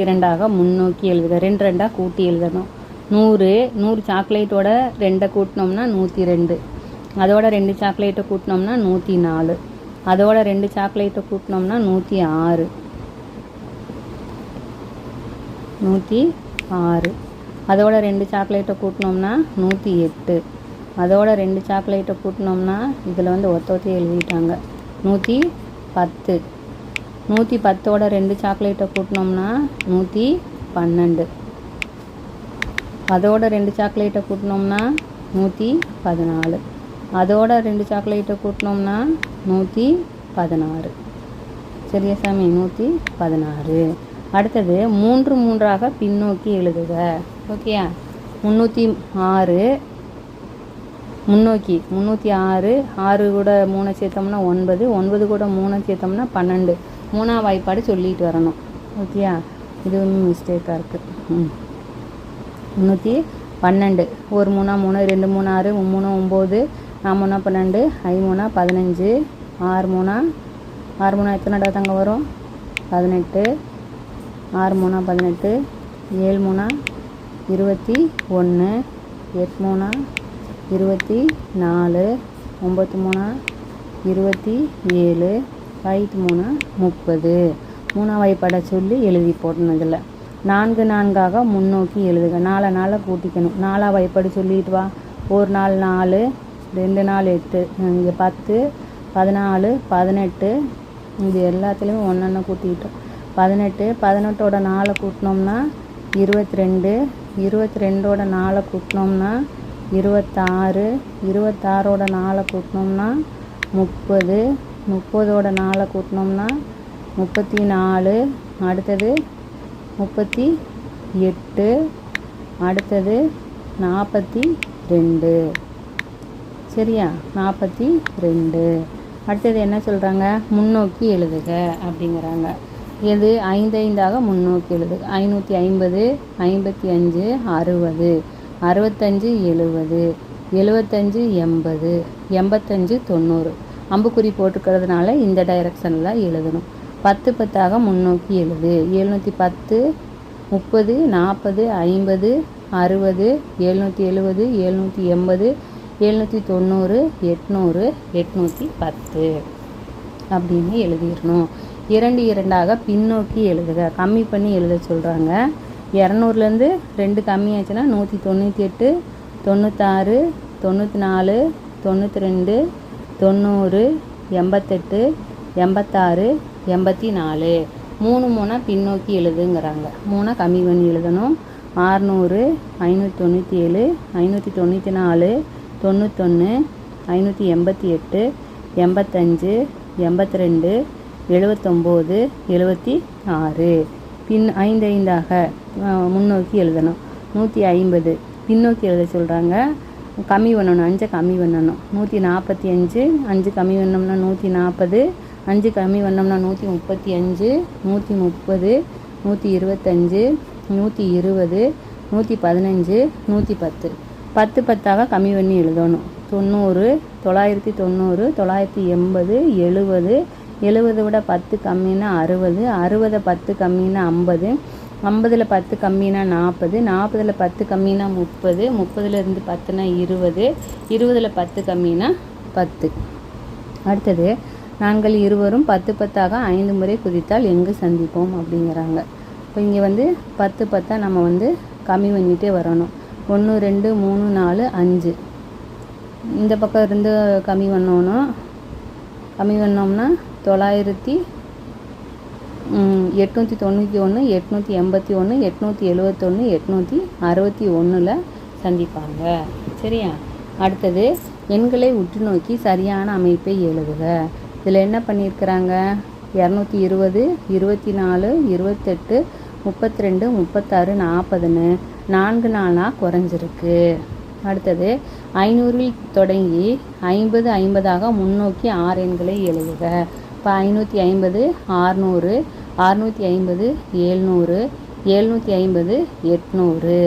2ஆக முன்னோக்கி எழுதுக. 2 2 கூட்டி எழுதணும். 100 சாக்லேட்டோட 2 கூட்டினோம்னா 102. அதோட 2 சாக்லேட்டை கூட்டினோம்னா 104. அதோட 2 சாக்லேட்டை கூட்டினோம்னா 106. 106. அதோட 2 சாக்லேட்டை கூட்டினோம்னா 108. அதோட 2 சாக்லேட்டை கூட்டினோம்னா இதில் வந்து ஒத்த எழுதிட்டாங்க 110. 110ஓட 2 சாக்லேட்டை கூட்டினோம்னா 112. அதோட 2 சாக்லேட்டை கூட்டினோம்னா 114. அதோட 2 சாக்லேட்டை கூட்டினோம்னா 116. சரியா சாமி? 116. அடுத்தது 3 3ஆக பின்னோக்கி எழுதுக. ஓகேயா? 306 முன்னோக்கி 306. 6 கூட 3 சேர்த்தோம்னா 9. 9 கூட 3 சேர்த்தோம்னா 12. 3ஆம் வாய்ப்பாடு சொல்லிட்டு வரணும். ஓகேயா? இதுவும் மிஸ்டேக்காக இருக்குது. 312. 1 3 3, 2 3 6, 3 9, 4 3 12, 5 3 15, 6 3 6 3 எத்தனை தாங்க வரும்? 18. 6 3 18, 7 3 21, 8 3 24, 9 3 27, 5 3 30. 3ஆம் வாய்ப்பாடை சொல்லி எழுதி போடணும். இதில் 4 4ஆக முன்னோக்கி எழுதுக. 4 4 கூட்டிக்கணும். 4ஆம் வாய்ப்பாடு சொல்லிட்டு வா. 1 4 4, 2 4 8, இங்கே 10, 14, 18. இது எல்லாத்துலேயுமே ஒன்று கூட்டிக்கிட்டோம். 18. 18ஓட 4 கூட்டினோம்னா 22. 22ஓட 4 கூட்டினோம்னா 26. 26ஓட 4 கூட்டினோம்னா 30. 30ஓட 4 கூட்டினோம்னா 34. அடுத்தது 38. அடுத்தது 42. சரியா? 42. அடுத்தது என்ன சொல்கிறாங்க? முன்னோக்கி எழுதுக அப்படிங்கிறாங்க. எது? 5 5ஆக முன்னோக்கி எழுதுக. 550, 55, 60, 65, 70, 75, 80, 85, 90. அம்புக்குறி போட்டுக்கிறதுனால இந்த டைரக்ஷனில் எழுதணும். 10 10ஆக முன்னோக்கி எழுது. 710, 30, 40, 50, 60, 770, 780, 790, 800, 810 அப்படின்னு எழுதிடணும். 2 2ஆக பின்னோக்கி எழுதுக. கம்மி பண்ணி எழுத சொல்கிறாங்க. 200லேருந்து 2 கம்மியாச்சுன்னா 198, 96, 94, 92, 90, 88, 86, 84. 3 3 பின்னோக்கி எழுதுங்கிறாங்க. 3 கம்மி பண்ணி எழுதணும். 600, 597, 594, 91, 588, 85, 82, 79, 76. 5 5ஆக முன்னோக்கி எழுதணும். 150 பின்னோக்கி எழுத சொல்கிறாங்க. கம்மி பண்ணணும். 5 கம்மி பண்ணணும். 145. 5 கம்மி பண்ணோம்னா 140. 5 கம்மி பண்ணோம்னா 135, 130, 125, 120, 115, 110. 10 10ஆக கம்மி பண்ணி எழுதணும். 90, 990, 980, 70, 70 விட 10 கம்மின்னா 60, 60 10 கம்மின்னா 50, 50ல் 10 கம்மின்னா 40, 40ல் 10 கம்மின்னா 30, 30லேருந்து 10னா 20, 20ல் 10 கம்மின்னா 10. அடுத்தது நாங்கள் இருவரும் 10 10ஆக 5 முறை குதித்தால் எங்கு சந்திப்போம் அப்படிங்கிறாங்க. இப்போ இங்கே வந்து 10 10 நம்ம வந்து கம்மி பண்ணிகிட்டே வரணும். 1 2 3 4 5. இந்த பக்கம் இருந்து கம்மி பண்ணோம்னா 900, 891, 881, 871, 861 சந்திப்பாங்க. சரியா? அடுத்தது எண்களை உற்று நோக்கி சரியான அமைப்பை எழுதுக. இதில் என்ன பண்ணியிருக்கிறாங்க? 220, 24, 28, 32, 36, 40ன்னு 4 4ஆக குறைஞ்சிருக்கு. அடுத்தது 500ல் தொடங்கி 50 50ஆக முன்னோக்கி 6 எண்களை எழுதுக. இப்போ 550, 600, 650, 700, 750, 800.